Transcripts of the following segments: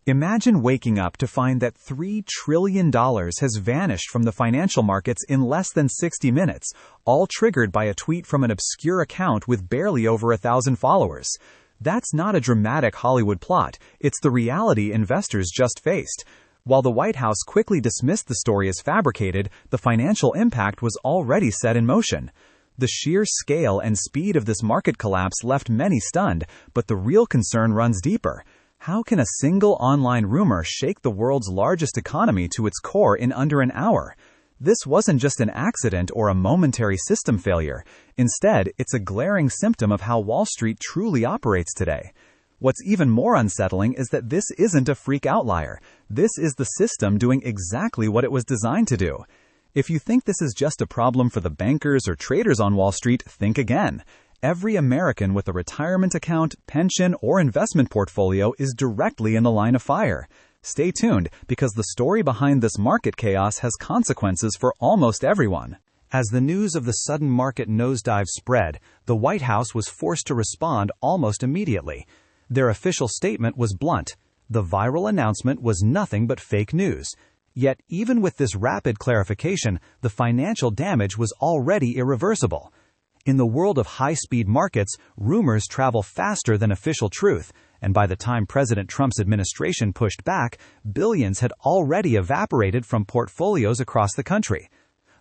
Imagine waking up to find that $3 trillion has vanished from the financial markets in less than 60 minutes, all triggered by a tweet from an obscure account with barely over 1,000 followers. That's not a dramatic Hollywood plot, it's the reality investors just faced. While the White House quickly dismissed the story as fabricated, the financial impact was already set in motion. The sheer scale and speed of this market collapse left many stunned, but the real concern runs deeper. How can a single online rumor shake the world's largest economy to its core in under an hour? This wasn't just an accident or a momentary system failure. Instead, it's a glaring symptom of how Wall Street truly operates today. What's even more unsettling is that this isn't a freak outlier. This is the system doing exactly what it was designed to do. If you think this is just a problem for the bankers or traders on Wall Street, think again. Every American with a retirement account, pension, or investment portfolio is directly in the line of fire. Stay tuned, because the story behind this market chaos has consequences for almost everyone. As the news of the sudden market nosedive spread, the White House was forced to respond almost immediately. Their official statement was blunt. The viral announcement was nothing but fake news. Yet, even with this rapid clarification, the financial damage was already irreversible. In the world of high-speed markets, rumors travel faster than official truth, and by the time President Trump's administration pushed back, billions had already evaporated from portfolios across the country.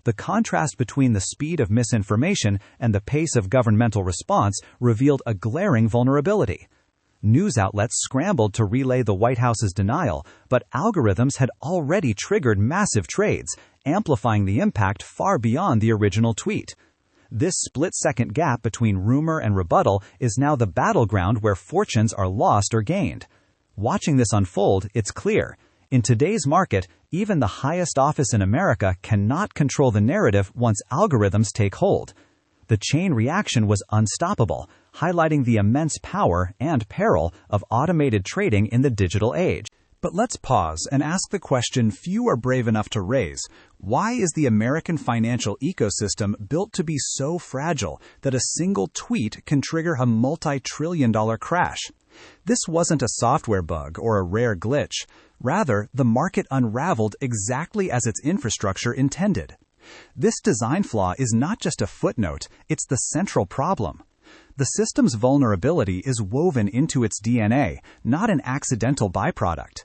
The contrast between the speed of misinformation and the pace of governmental response revealed a glaring vulnerability. News outlets scrambled to relay the White House's denial, but algorithms had already triggered massive trades, amplifying the impact far beyond the original tweet. This split-second gap between rumor and rebuttal is now the battleground where fortunes are lost or gained. Watching this unfold, it's clear. In today's market, even the highest office in America cannot control the narrative once algorithms take hold. The chain reaction was unstoppable, highlighting the immense power and peril of automated trading in the digital age. But let's pause and ask the question few are brave enough to raise. Why is the American financial ecosystem built to be so fragile that a single tweet can trigger a multi-trillion-dollar crash? This wasn't a software bug or a rare glitch. Rather, the market unraveled exactly as its infrastructure intended. This design flaw is not just a footnote, it's the central problem. The system's vulnerability is woven into its DNA, not an accidental byproduct.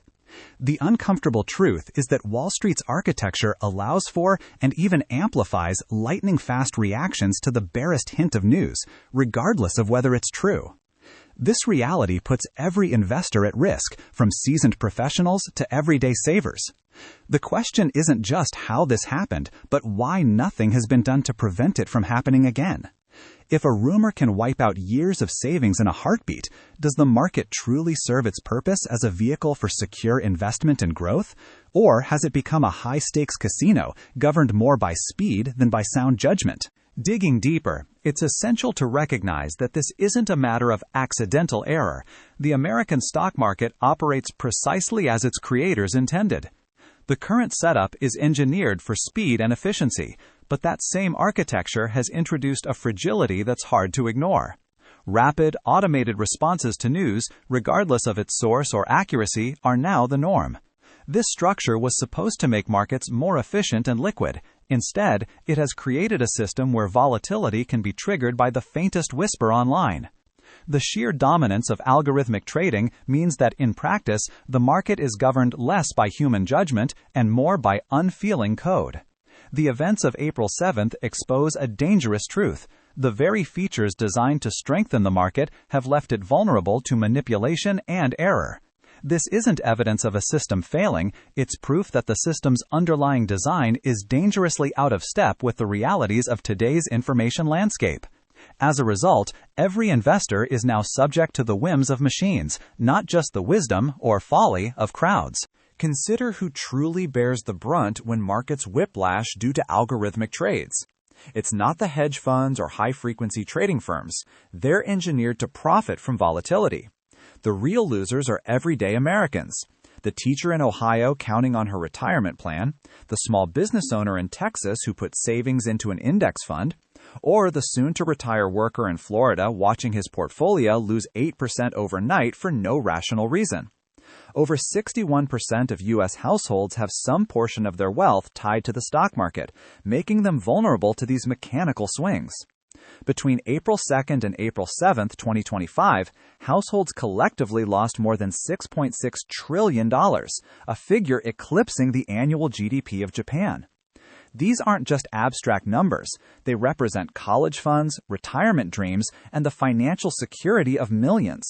The uncomfortable truth is that Wall Street's architecture allows for and even amplifies lightning-fast reactions to the barest hint of news, regardless of whether it's true. This reality puts every investor at risk, from seasoned professionals to everyday savers. The question isn't just how this happened, but why nothing has been done to prevent it from happening again. If a rumor can wipe out years of savings in a heartbeat, does the market truly serve its purpose as a vehicle for secure investment and growth? Or has it become a high-stakes casino governed more by speed than by sound judgment? Digging deeper, it's essential to recognize that this isn't a matter of accidental error. The American stock market operates precisely as its creators intended. The current setup is engineered for speed and efficiency, but that same architecture has introduced a fragility that's hard to ignore. Rapid, automated responses to news, regardless of its source or accuracy, are now the norm. This structure was supposed to make markets more efficient and liquid. Instead, it has created a system where volatility can be triggered by the faintest whisper online. The sheer dominance of algorithmic trading means that, in practice, the market is governed less by human judgment and more by unfeeling code. The events of April 7th expose a dangerous truth. The very features designed to strengthen the market have left it vulnerable to manipulation and error. This isn't evidence of a system failing, it's proof that the system's underlying design is dangerously out of step with the realities of today's information landscape. As a result, every investor is now subject to the whims of machines, not just the wisdom or folly of crowds. Consider who truly bears the brunt when markets whiplash due to algorithmic trades. It's not the hedge funds or high-frequency trading firms. They're engineered to profit from volatility. The real losers are everyday Americans. The teacher in Ohio counting on her retirement plan, the small business owner in Texas who put savings into an index fund, or the soon-to-retire worker in Florida watching his portfolio lose 8% overnight for no rational reason. Over 61% of U.S. households have some portion of their wealth tied to the stock market, making them vulnerable to these mechanical swings. Between April 2nd and April 7th, 2025, households collectively lost more than $6.6 trillion, a figure eclipsing the annual GDP of Japan. These aren't just abstract numbers. They represent college funds, retirement dreams, and the financial security of millions.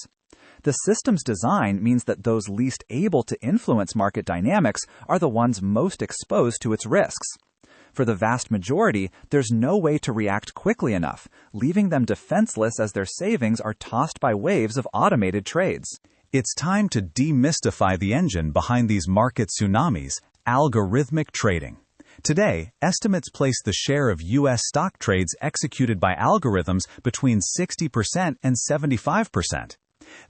The system's design means that those least able to influence market dynamics are the ones most exposed to its risks. For the vast majority, there's no way to react quickly enough, leaving them defenseless as their savings are tossed by waves of automated trades. It's time to demystify the engine behind these market tsunamis: algorithmic trading. Today, estimates place the share of U.S. stock trades executed by algorithms between 60% and 75%.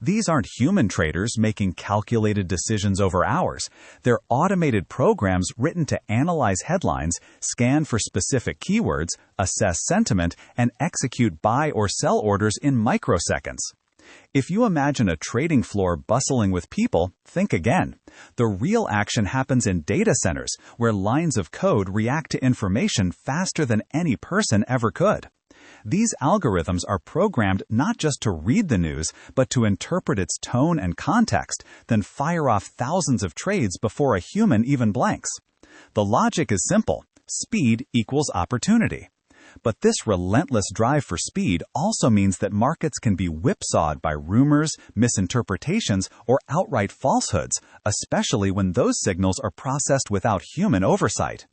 These aren't human traders making calculated decisions over hours. They're automated programs written to analyze headlines, scan for specific keywords, assess sentiment, and execute buy or sell orders in microseconds. If you imagine a trading floor bustling with people, think again. The real action happens in data centers, where lines of code react to information faster than any person ever could. These algorithms are programmed not just to read the news, but to interpret its tone and context, then fire off thousands of trades before a human even blinks. The logic is simple: speed equals opportunity. But this relentless drive for speed also means that markets can be whipsawed by rumors, misinterpretations, or outright falsehoods, especially when those signals are processed without human oversight.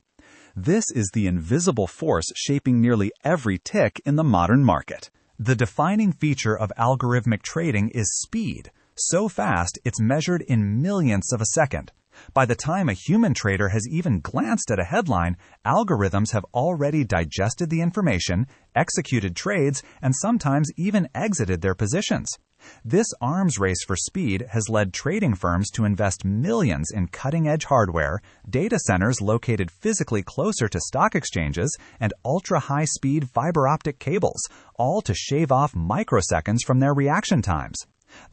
This is the invisible force shaping nearly every tick in the modern market. The defining feature of algorithmic trading is speed. So fast, it's measured in millionths of a second. By the time a human trader has even glanced at a headline, algorithms have already digested the information, executed trades, and sometimes even exited their positions. This arms race for speed has led trading firms to invest millions in cutting-edge hardware, data centers located physically closer to stock exchanges, and ultra-high-speed fiber optic cables, all to shave off microseconds from their reaction times.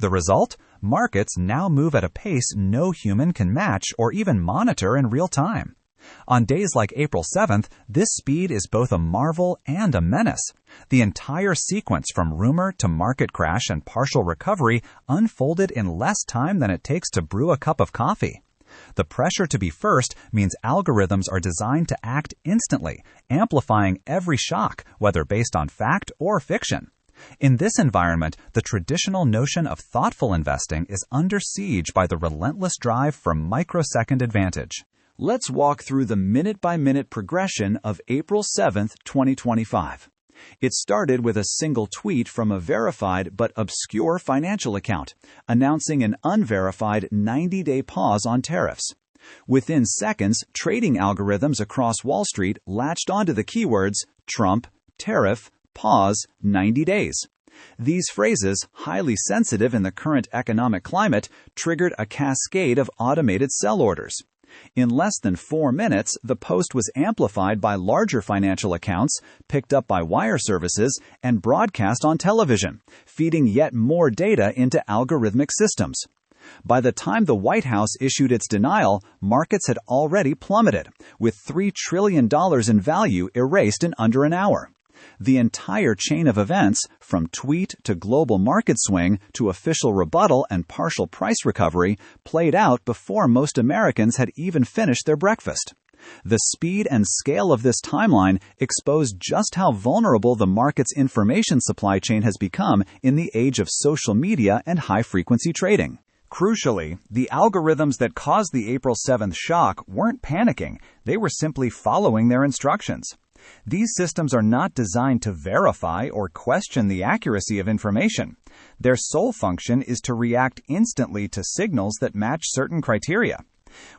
The result? Markets now move at a pace no human can match or even monitor in real time. On days like April 7th, this speed is both a marvel and a menace. The entire sequence from rumor to market crash and partial recovery unfolded in less time than it takes to brew a cup of coffee. The pressure to be first means algorithms are designed to act instantly, amplifying every shock, whether based on fact or fiction. In this environment, the traditional notion of thoughtful investing is under siege by the relentless drive for microsecond advantage. Let's walk through the minute-by-minute progression of April 7th, 2025. It started with a single tweet from a verified but obscure financial account, announcing an unverified 90-day pause on tariffs. Within seconds, trading algorithms across Wall Street latched onto the keywords Trump, tariff, pause, 90 days. These phrases, highly sensitive in the current economic climate, triggered a cascade of automated sell orders. In less than 4 minutes, the post was amplified by larger financial accounts, picked up by wire services, and broadcast on television, feeding yet more data into algorithmic systems. By the time the White House issued its denial, markets had already plummeted, with $3 trillion in value erased in under an hour. The entire chain of events, from tweet to global market swing to official rebuttal and partial price recovery, played out before most Americans had even finished their breakfast. The speed and scale of this timeline exposed just how vulnerable the market's information supply chain has become in the age of social media and high-frequency trading. Crucially, the algorithms that caused the April 7th shock weren't panicking. They were simply following their instructions. These systems are not designed to verify or question the accuracy of information. Their sole function is to react instantly to signals that match certain criteria.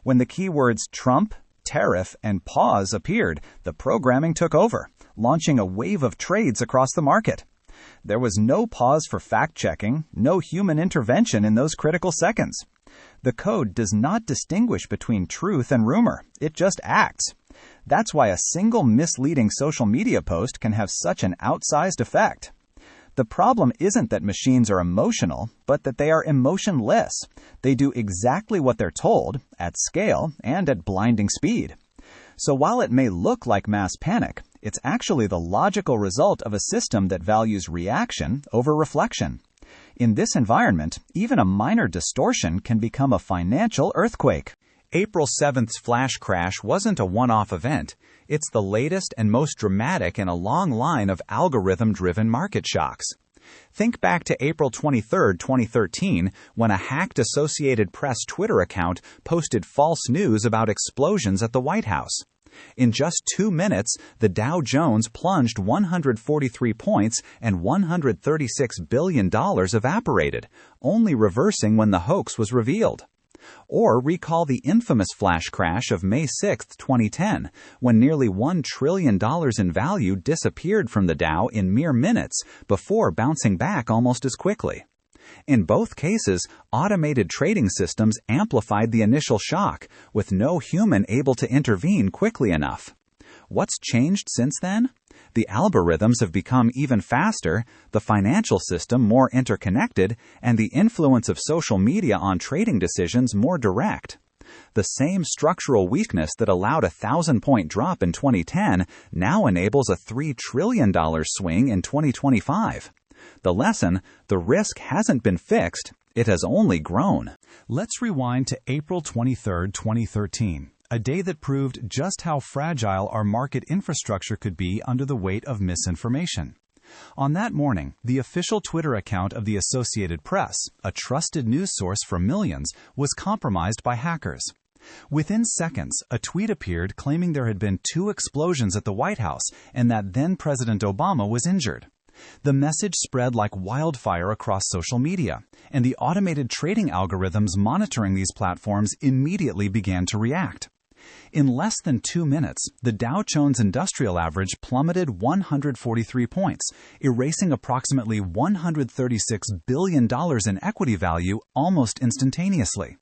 When the keywords Trump, tariff, and pause appeared, the programming took over, launching a wave of trades across the market. There was no pause for fact-checking, no human intervention in those critical seconds. The code does not distinguish between truth and rumor. It just acts. That's why a single misleading social media post can have such an outsized effect. The problem isn't that machines are emotional, but that they are emotionless. They do exactly what they're told, at scale and at blinding speed. So while it may look like mass panic, it's actually the logical result of a system that values reaction over reflection. In this environment, even a minor distortion can become a financial earthquake. April 7th's flash crash wasn't a one-off event. It's the latest and most dramatic in a long line of algorithm-driven market shocks. Think back to April 23, 2013, when a hacked Associated Press Twitter account posted false news about explosions at the White House. In just 2 minutes, the Dow Jones plunged 143 points and $136 billion evaporated, only reversing when the hoax was revealed. Or recall the infamous flash crash of May 6, 2010, when nearly $1 trillion in value disappeared from the Dow in mere minutes before bouncing back almost as quickly. In both cases, automated trading systems amplified the initial shock, with no human able to intervene quickly enough. What's changed since then? The algorithms have become even faster, the financial system more interconnected, and the influence of social media on trading decisions more direct. The same structural weakness that allowed a 1,000-point drop in 2010 now enables a $3 trillion swing in 2025. The lesson: the risk hasn't been fixed, it has only grown. Let's rewind to April 23, 2013. A day that proved just how fragile our market infrastructure could be under the weight of misinformation. On that morning, the official Twitter account of the Associated Press, a trusted news source for millions, was compromised by hackers. Within seconds, a tweet appeared claiming there had been 2 explosions at the White House and that then-President Obama was injured. The message spread like wildfire across social media, and the automated trading algorithms monitoring these platforms immediately began to react. In less than 2 minutes, the Dow Jones Industrial Average plummeted 143 points, erasing approximately $136 billion in equity value almost instantaneously.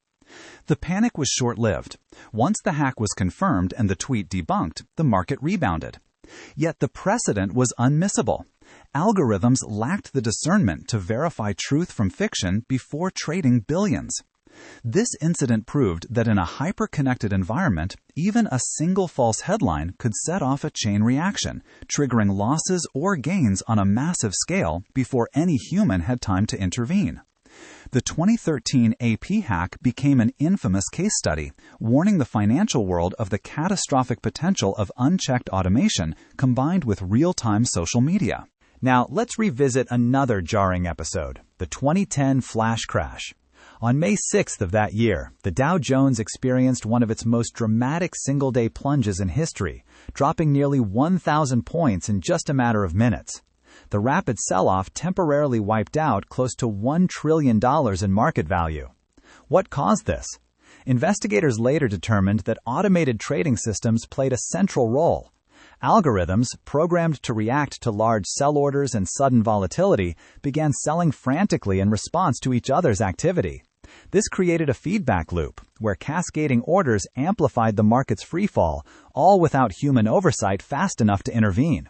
The panic was short-lived. Once the hack was confirmed and the tweet debunked, the market rebounded. Yet the precedent was unmissable. Algorithms lacked the discernment to verify truth from fiction before trading billions. This incident proved that in a hyper-connected environment, even a single false headline could set off a chain reaction, triggering losses or gains on a massive scale before any human had time to intervene. The 2013 AP hack became an infamous case study, warning the financial world of the catastrophic potential of unchecked automation combined with real-time social media. Now, let's revisit another jarring episode, the 2010 flash crash. On May 6th of that year, the Dow Jones experienced one of its most dramatic single-day plunges in history, dropping nearly 1,000 points in just a matter of minutes. The rapid sell-off temporarily wiped out close to $1 trillion in market value. What caused this? Investigators later determined that automated trading systems played a central role. Algorithms, programmed to react to large sell orders and sudden volatility, began selling frantically in response to each other's activity. This created a feedback loop, where cascading orders amplified the market's freefall, all without human oversight fast enough to intervene.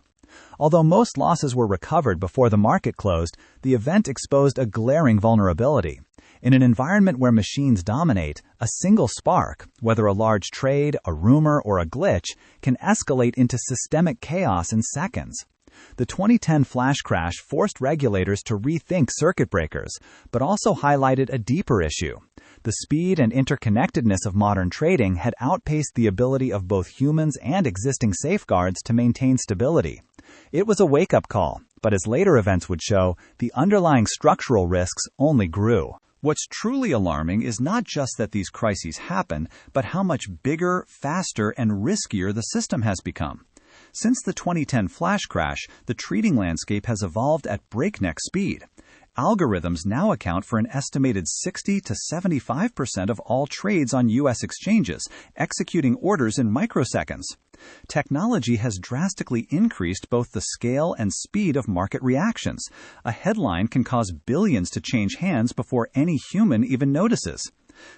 Although most losses were recovered before the market closed, the event exposed a glaring vulnerability. In an environment where machines dominate, a single spark, whether a large trade, a rumor, or a glitch, can escalate into systemic chaos in seconds. The 2010 flash crash forced regulators to rethink circuit breakers, but also highlighted a deeper issue. The speed and interconnectedness of modern trading had outpaced the ability of both humans and existing safeguards to maintain stability. It was a wake-up call, but as later events would show, the underlying structural risks only grew. What's truly alarming is not just that these crises happen, but how much bigger, faster, and riskier the system has become. Since the 2010 flash crash, the trading landscape has evolved at breakneck speed. Algorithms now account for an estimated 60 to 75% of all trades on U.S. exchanges, executing orders in microseconds. Technology has drastically increased both the scale and speed of market reactions. A headline can cause billions to change hands before any human even notices.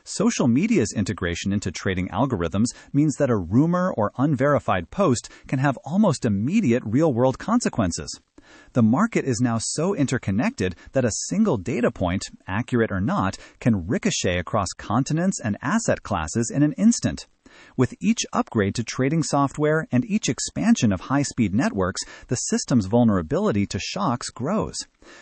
Social media's integration into trading algorithms means that a rumor or unverified post can have almost immediate real-world consequences. The market is now so interconnected that a single data point, accurate or not, can ricochet across continents and asset classes in an instant. With each upgrade to trading software and each expansion of high-speed networks, the system's vulnerability to shocks grows.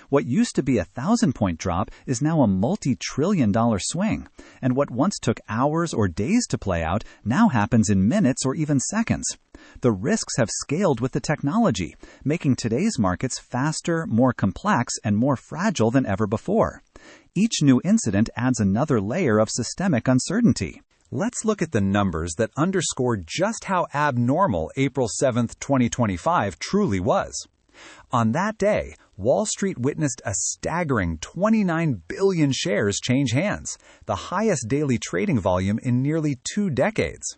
What used to be a 1,000-point drop is now a multi-trillion-dollar swing, and what once took hours or days to play out now happens in minutes or even seconds. The risks have scaled with the technology, making today's markets faster, more complex, and more fragile than ever before. Each new incident adds another layer of systemic uncertainty. Let's look at the numbers that underscore just how abnormal April 7, 2025 truly was. On that day, Wall Street witnessed a staggering 29 billion shares change hands, the highest daily trading volume in nearly 2 decades.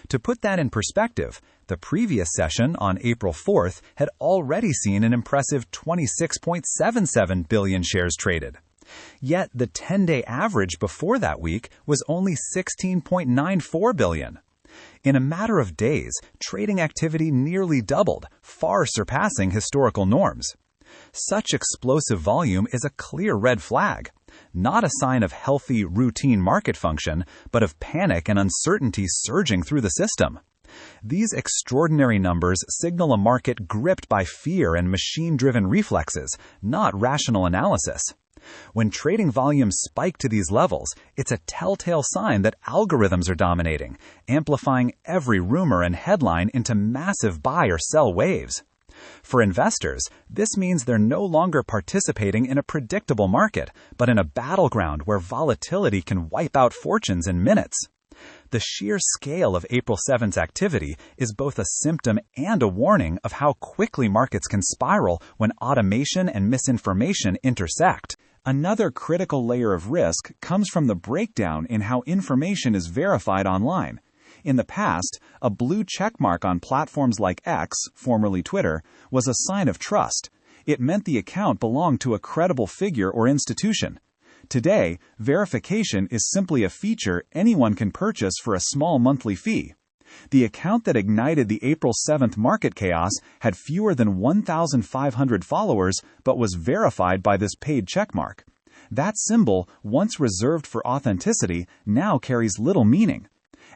To put that in perspective, the previous session on April 4th had already seen an impressive 26.77 billion shares traded. Yet the 10-day average before that week was only 16.94 billion. In a matter of days, trading activity nearly doubled, far surpassing historical norms. Such explosive volume is a clear red flag, not a sign of healthy, routine market function, but of panic and uncertainty surging through the system. These extraordinary numbers signal a market gripped by fear and machine-driven reflexes, not rational analysis. When trading volumes spike to these levels, it's a telltale sign that algorithms are dominating, amplifying every rumor and headline into massive buy or sell waves. For investors, this means they're no longer participating in a predictable market, but in a battleground where volatility can wipe out fortunes in minutes. The sheer scale of April 7th's activity is both a symptom and a warning of how quickly markets can spiral when automation and misinformation intersect. Another critical layer of risk comes from the breakdown in how information is verified online. In the past, a blue checkmark on platforms like X, formerly Twitter, was a sign of trust. It meant the account belonged to a credible figure or institution. Today, verification is simply a feature anyone can purchase for a small monthly fee. The account that ignited the April 7th market chaos had fewer than 1,500 followers but was verified by this paid checkmark. That symbol, once reserved for authenticity, now carries little meaning.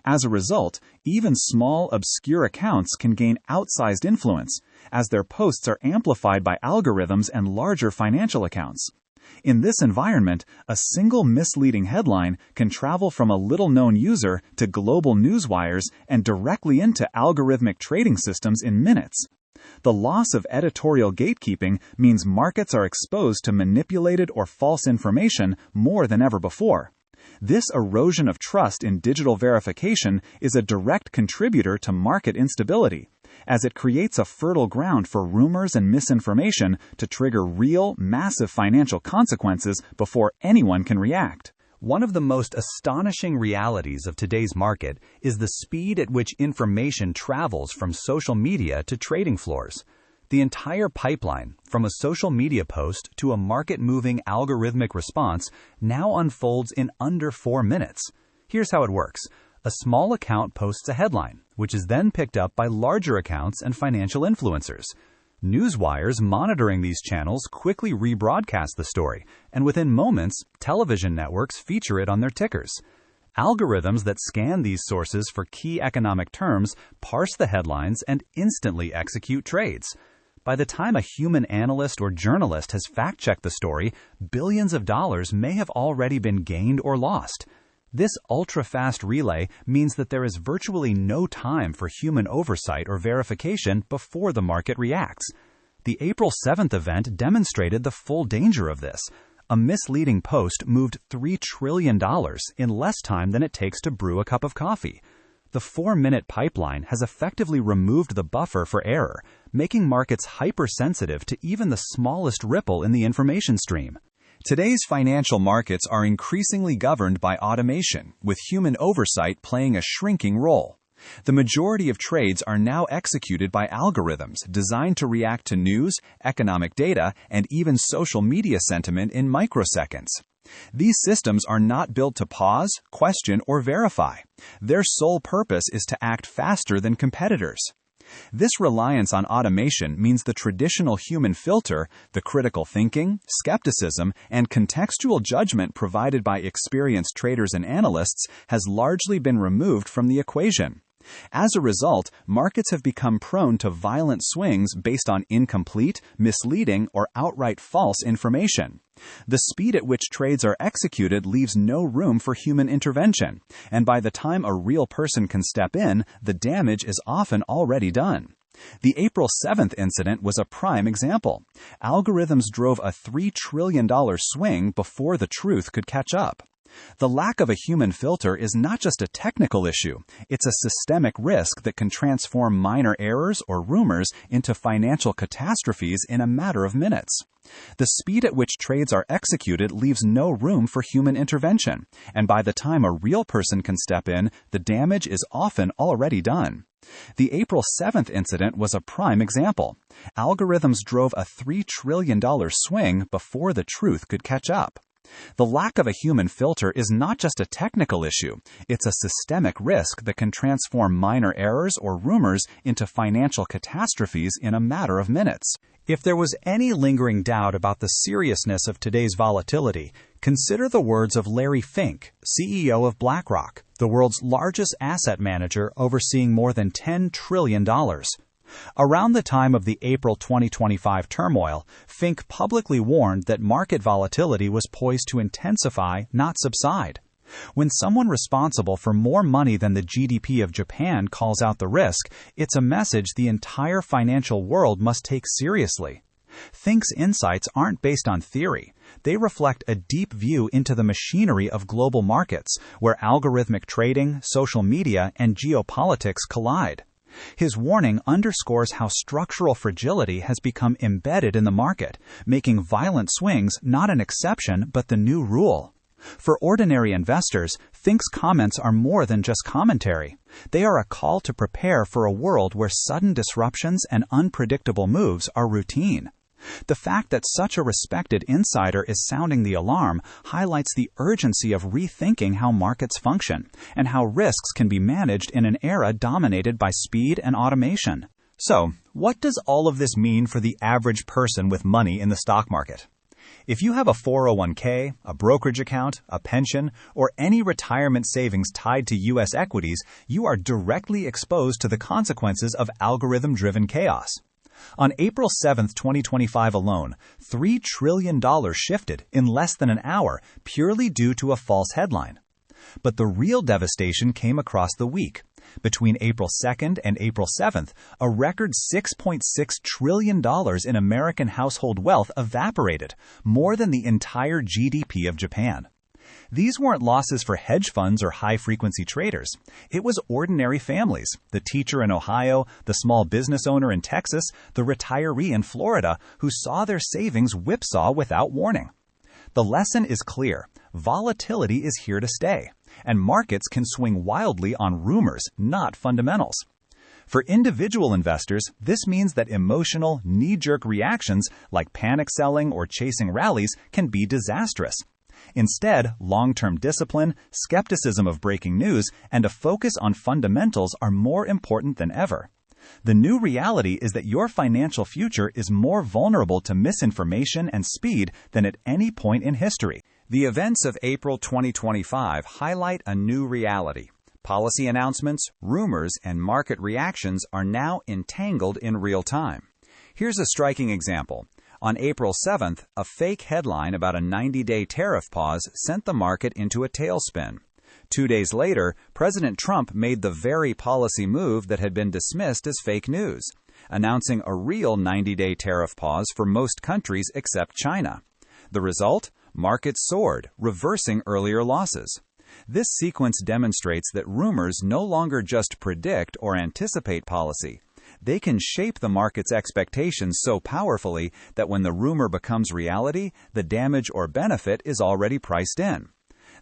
As a result, even small, obscure accounts can gain outsized influence, as their posts are amplified by algorithms and larger financial accounts. In this environment, a single misleading headline can travel from a little-known user to global newswires and directly into algorithmic trading systems in minutes. The loss of editorial gatekeeping means markets are exposed to manipulated or false information more than ever before. This erosion of trust in digital verification is a direct contributor to market instability, as it creates a fertile ground for rumors and misinformation to trigger real, massive financial consequences before anyone can react. One of the most astonishing realities of today's market is the speed at which information travels from social media to trading floors. The entire pipeline, from a social media post to a market-moving algorithmic response, now unfolds in under 4 minutes. Here's how it works. A small account posts a headline, which is then picked up by larger accounts and financial influencers. Newswires monitoring these channels quickly rebroadcast the story, and within moments, television networks feature it on their tickers. Algorithms that scan these sources for key economic terms parse the headlines and instantly execute trades. By the time a human analyst or journalist has fact-checked the story, billions of dollars may have already been gained or lost. This ultra-fast relay means that there is virtually no time for human oversight or verification before the market reacts. The April 7th event demonstrated the full danger of this. A misleading post moved $3 trillion in less time than it takes to brew a cup of coffee. The 4-minute pipeline has effectively removed the buffer for error, making markets hypersensitive to even the smallest ripple in the information stream. Today's financial markets are increasingly governed by automation, with human oversight playing a shrinking role. The majority of trades are now executed by algorithms designed to react to news, economic data, and even social media sentiment in microseconds. These systems are not built to pause, question, or verify. Their sole purpose is to act faster than competitors. This reliance on automation means the traditional human filter, the critical thinking, skepticism, and contextual judgment provided by experienced traders and analysts, has largely been removed from the equation. As a result, markets have become prone to violent swings based on incomplete, misleading, or outright false information. The speed at which trades are executed leaves no room for human intervention, and by the time a real person can step in, the damage is often already done. The April 7th incident was a prime example. Algorithms drove a $3 trillion swing before the truth could catch up. The lack of a human filter is not just a technical issue, it's a systemic risk that can transform minor errors or rumors into financial catastrophes in a matter of minutes. The speed at which trades are executed leaves no room for human intervention, and by the time a real person can step in, the damage is often already done. The April 7th incident was a prime example. Algorithms drove a $3 trillion swing before the truth could catch up. The lack of a human filter is not just a technical issue, it's a systemic risk that can transform minor errors or rumors into financial catastrophes in a matter of minutes. If there was any lingering doubt about the seriousness of today's volatility, consider the words of Larry Fink, CEO of BlackRock, the world's largest asset manager overseeing more than $10 trillion. Around the time of the April 2025 turmoil, Fink publicly warned that market volatility was poised to intensify, not subside. When someone responsible for more money than the GDP of Japan calls out the risk, it's a message the entire financial world must take seriously. Fink's insights aren't based on theory. They reflect a deep view into the machinery of global markets, where algorithmic trading, social media, and geopolitics collide. His warning underscores how structural fragility has become embedded in the market, making violent swings not an exception but the new rule. For ordinary investors, Fink's comments are more than just commentary. They are a call to prepare for a world where sudden disruptions and unpredictable moves are routine. The fact that such a respected insider is sounding the alarm highlights the urgency of rethinking how markets function and how risks can be managed in an era dominated by speed and automation. So, what does all of this mean for the average person with money in the stock market? If you have a 401k, a brokerage account, a pension, or any retirement savings tied to U.S. equities, you are directly exposed to the consequences of algorithm-driven chaos. On April 7, 2025 alone, $3 trillion shifted in less than an hour purely due to a false headline. But the real devastation came across the week. Between April 2nd and April 7th, a record $6.6 trillion in American household wealth evaporated, more than the entire GDP of Japan. These weren't losses for hedge funds or high-frequency traders. It was ordinary families, the teacher in Ohio, the small business owner in Texas, the retiree in Florida, who saw their savings whipsaw without warning. The lesson is clear. Volatility is here to stay, and markets can swing wildly on rumors, not fundamentals. For individual investors, this means that emotional, knee-jerk reactions like panic selling or chasing rallies can be disastrous. Instead, long-term discipline, skepticism of breaking news, and a focus on fundamentals are more important than ever. The new reality is that your financial future is more vulnerable to misinformation and speed than at any point in history. The events of April 2025 highlight a new reality. Policy announcements, rumors, and market reactions are now entangled in real time. Here's a striking example. On April 7th, a fake headline about a 90-day tariff pause sent the market into a tailspin. 2 days later, President Trump made the very policy move that had been dismissed as fake news, announcing a real 90-day tariff pause for most countries except China. The result? Markets soared, reversing earlier losses. This sequence demonstrates that rumors no longer just predict or anticipate policy. They can shape the market's expectations so powerfully that when the rumor becomes reality, the damage or benefit is already priced in.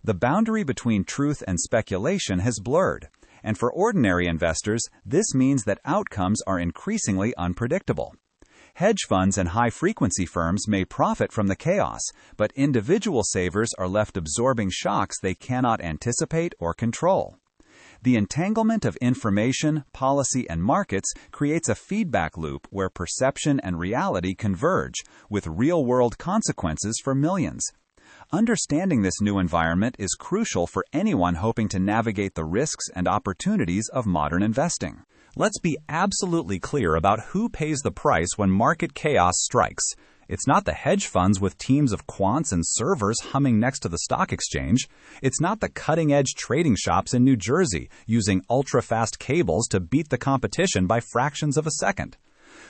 The boundary between truth and speculation has blurred, and for ordinary investors, this means that outcomes are increasingly unpredictable. Hedge funds and high-frequency firms may profit from the chaos, but individual savers are left absorbing shocks they cannot anticipate or control. The entanglement of information, policy, and markets creates a feedback loop where perception and reality converge, with real-world consequences for millions. Understanding this new environment is crucial for anyone hoping to navigate the risks and opportunities of modern investing. Let's be absolutely clear about who pays the price when market chaos strikes. It's not the hedge funds with teams of quants and servers humming next to the stock exchange. It's not the cutting-edge trading shops in New Jersey using ultra-fast cables to beat the competition by fractions of a second.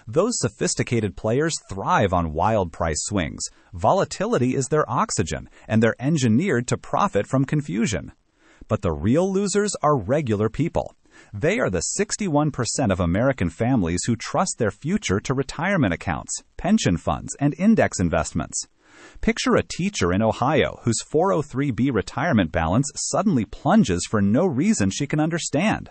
Those sophisticated players thrive on wild price swings. Volatility is their oxygen, and they're engineered to profit from confusion. But the real losers are regular people. They are the 61% of American families who trust their future to retirement accounts, pension funds, and index investments. Picture a teacher in Ohio whose 403b retirement balance suddenly plunges for no reason she can understand.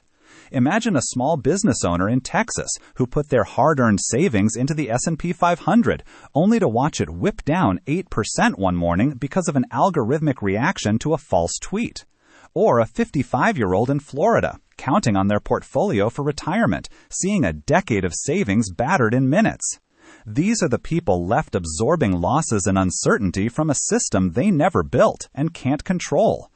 Imagine a small business owner in Texas who put their hard-earned savings into the S&P 500, only to watch it whip down 8% one morning because of an algorithmic reaction to a false tweet. Or a 55-year-old in Florida, counting on their portfolio for retirement, seeing a decade of savings battered in minutes. These are the people left absorbing losses and uncertainty from a system they never built and can't control.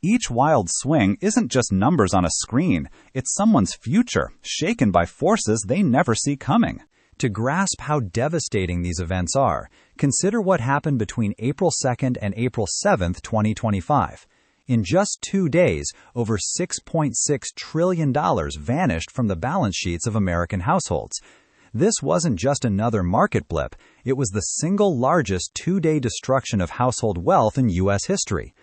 Each wild swing isn't just numbers on a screen, it's someone's future, shaken by forces they never see coming. To grasp how devastating these events are, consider what happened between April 2nd and April 7th, 2025. In just 2 days, over $6.6 trillion vanished from the balance sheets of American households. This wasn't just another market blip, it was the single largest 2-day destruction of household wealth in U.S. history.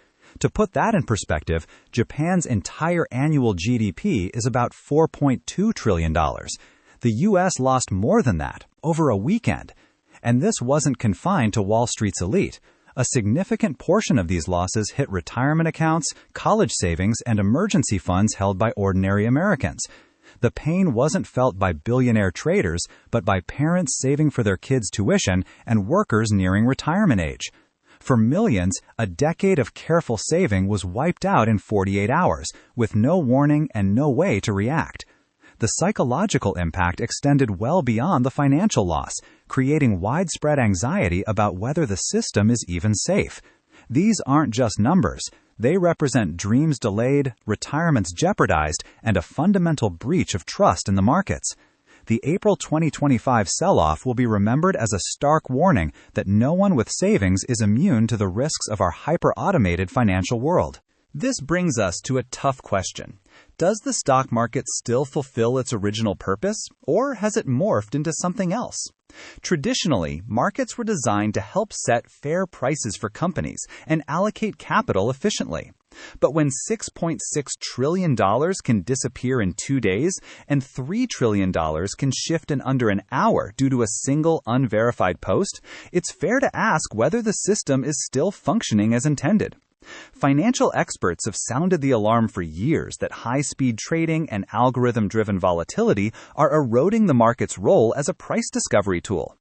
To put that in perspective, Japan's entire annual GDP is about $4.2 trillion. The U.S. lost more than that, over a weekend. And this wasn't confined to Wall Street's elite. A significant portion of these losses hit retirement accounts, college savings, and emergency funds held by ordinary Americans. The pain wasn't felt by billionaire traders, but by parents saving for their kids' tuition and workers nearing retirement age. For millions, a decade of careful saving was wiped out in 48 hours, with no warning and no way to react. The psychological impact extended well beyond the financial loss, creating widespread anxiety about whether the system is even safe. These aren't just numbers. They represent dreams delayed, retirements jeopardized, and a fundamental breach of trust in the markets. The April 2025 sell-off will be remembered as a stark warning that no one with savings is immune to the risks of our hyper-automated financial world. This brings us to a tough question. Does the stock market still fulfill its original purpose, or has it morphed into something else? Traditionally, markets were designed to help set fair prices for companies and allocate capital efficiently. But when $6.6 trillion can disappear in 2 days and $3 trillion can shift in under an hour due to a single unverified post, it's fair to ask whether the system is still functioning as intended. Financial experts have sounded the alarm for years that high-speed trading and algorithm-driven volatility are eroding the market's role as a price discovery tool.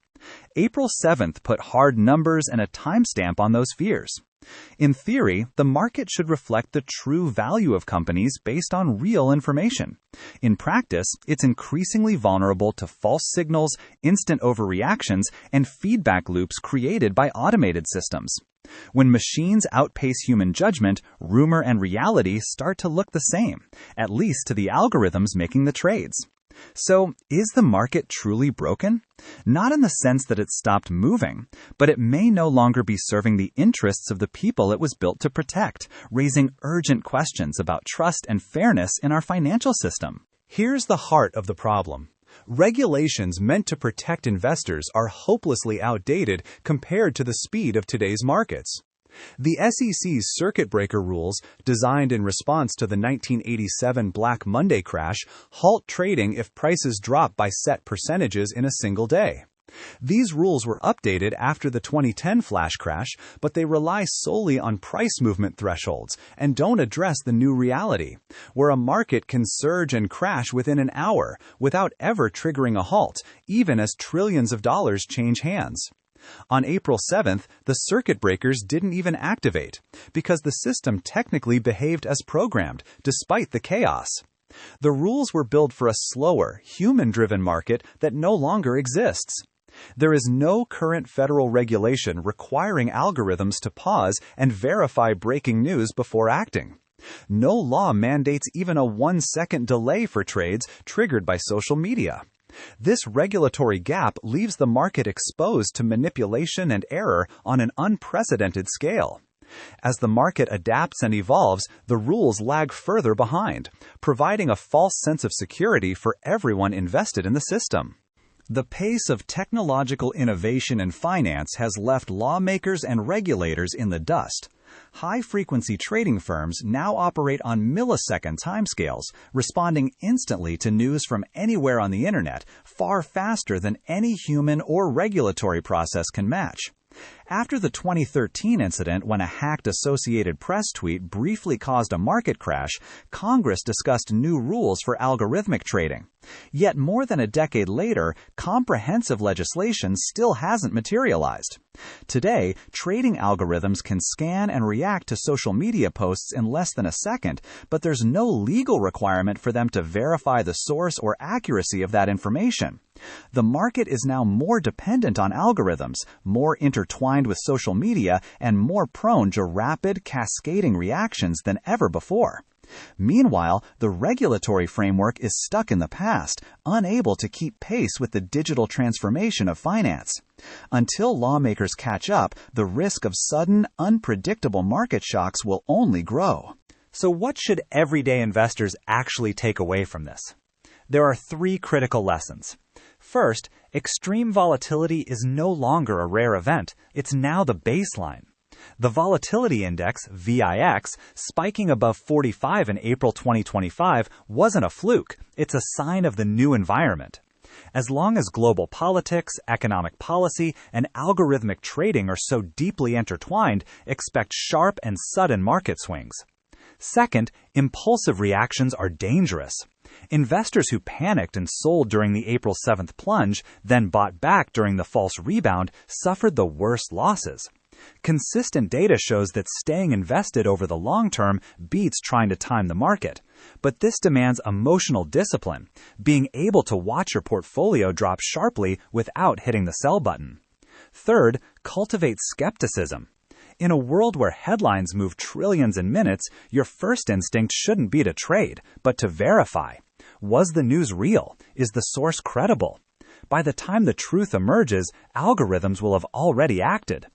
April 7th put hard numbers and a timestamp on those fears. In theory, the market should reflect the true value of companies based on real information. In practice, it's increasingly vulnerable to false signals, instant overreactions, and feedback loops created by automated systems. When machines outpace human judgment, rumor and reality start to look the same, at least to the algorithms making the trades. So, is the market truly broken? Not in the sense that it stopped moving, but it may no longer be serving the interests of the people it was built to protect, raising urgent questions about trust and fairness in our financial system. Here's the heart of the problem. Regulations meant to protect investors are hopelessly outdated compared to the speed of today's markets. The SEC's circuit breaker rules, designed in response to the 1987 Black Monday crash, halt trading if prices drop by set percentages in a single day. These rules were updated after the 2010 flash crash, but they rely solely on price movement thresholds and don't address the new reality, where a market can surge and crash within an hour without ever triggering a halt, even as trillions of dollars change hands. On April 7th, the circuit breakers didn't even activate, because the system technically behaved as programmed, despite the chaos. The rules were built for a slower, human-driven market that no longer exists. There is no current federal regulation requiring algorithms to pause and verify breaking news before acting. No law mandates even a 1-second delay for trades triggered by social media. This regulatory gap leaves the market exposed to manipulation and error on an unprecedented scale. As the market adapts and evolves, the rules lag further behind, providing a false sense of security for everyone invested in the system. The pace of technological innovation in finance has left lawmakers and regulators in the dust. High-frequency trading firms now operate on millisecond timescales, responding instantly to news from anywhere on the internet, far faster than any human or regulatory process can match. After the 2013 incident when a hacked Associated Press tweet briefly caused a market crash, Congress discussed new rules for algorithmic trading. Yet more than a decade later, comprehensive legislation still hasn't materialized. Today, trading algorithms can scan and react to social media posts in less than a second, but there's no legal requirement for them to verify the source or accuracy of that information. The market is now more dependent on algorithms, more intertwined with social media, and more prone to rapid, cascading reactions than ever before. Meanwhile, the regulatory framework is stuck in the past, unable to keep pace with the digital transformation of finance. Until lawmakers catch up, the risk of sudden, unpredictable market shocks will only grow. So what should everyday investors actually take away from this? There are 3 critical lessons. First, extreme volatility is no longer a rare event. It's now the baseline. The volatility index, VIX, spiking above 45 in April 2025 wasn't a fluke. It's a sign of the new environment. As long as global politics, economic policy, and algorithmic trading are so deeply intertwined, expect sharp and sudden market swings. Second, impulsive reactions are dangerous. Investors who panicked and sold during the April 7th plunge, then bought back during the false rebound, suffered the worst losses. Consistent data shows that staying invested over the long term beats trying to time the market. But this demands emotional discipline, being able to watch your portfolio drop sharply without hitting the sell button. Third, cultivate skepticism. In a world where headlines move trillions in minutes, your first instinct shouldn't be to trade, but to verify. Was the news real? Is the source credible? By the time the truth emerges, algorithms will have already acted.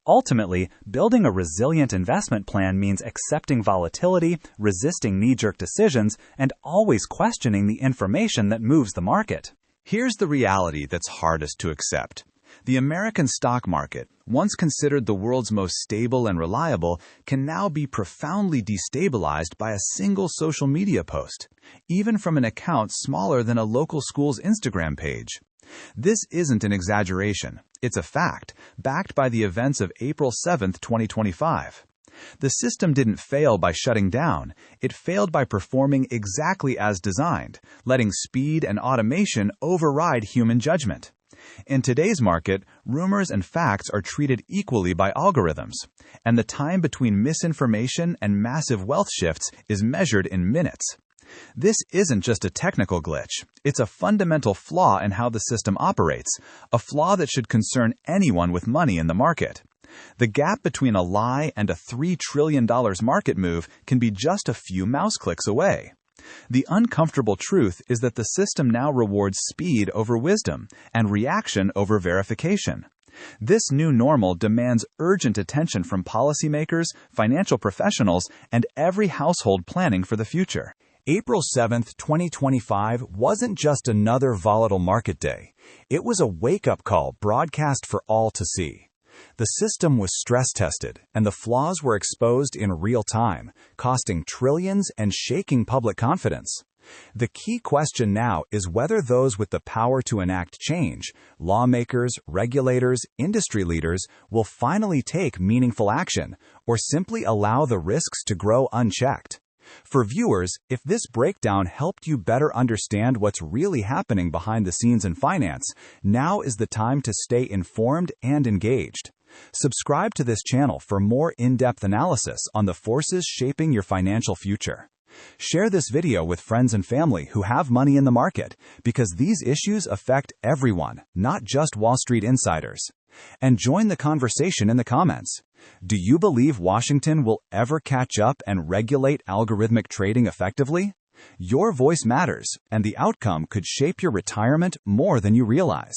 Ultimately, building a resilient investment plan means accepting volatility, resisting knee-jerk decisions, and always questioning the information that moves the market. Here's the reality that's hardest to accept. The American stock market, once considered the world's most stable and reliable, can now be profoundly destabilized by a single social media post, even from an account smaller than a local school's Instagram page. This isn't an exaggeration. It's a fact, backed by the events of April 7, 2025. The system didn't fail by shutting down. It failed by performing exactly as designed, letting speed and automation override human judgment. In today's market, rumors and facts are treated equally by algorithms, and the time between misinformation and massive wealth shifts is measured in minutes. This isn't just a technical glitch. It's a fundamental flaw in how the system operates, a flaw that should concern anyone with money in the market. The gap between a lie and a $3 trillion market move can be just a few mouse clicks away. The uncomfortable truth is that the system now rewards speed over wisdom and reaction over verification. This new normal demands urgent attention from policymakers, financial professionals, and every household planning for the future. April 7, 2025 wasn't just another volatile market day. It was a wake-up call broadcast for all to see. The system was stress-tested, and the flaws were exposed in real time, costing trillions and shaking public confidence. The key question now is whether those with the power to enact change, lawmakers, regulators, industry leaders, will finally take meaningful action, or simply allow the risks to grow unchecked. For viewers, if this breakdown helped you better understand what's really happening behind the scenes in finance, now is the time to stay informed and engaged. Subscribe to this channel for more in-depth analysis on the forces shaping your financial future. Share this video with friends and family who have money in the market, because these issues affect everyone, not just Wall Street insiders. And join the conversation in the comments. Do you believe Washington will ever catch up and regulate algorithmic trading effectively? Your voice matters, and the outcome could shape your retirement more than you realize.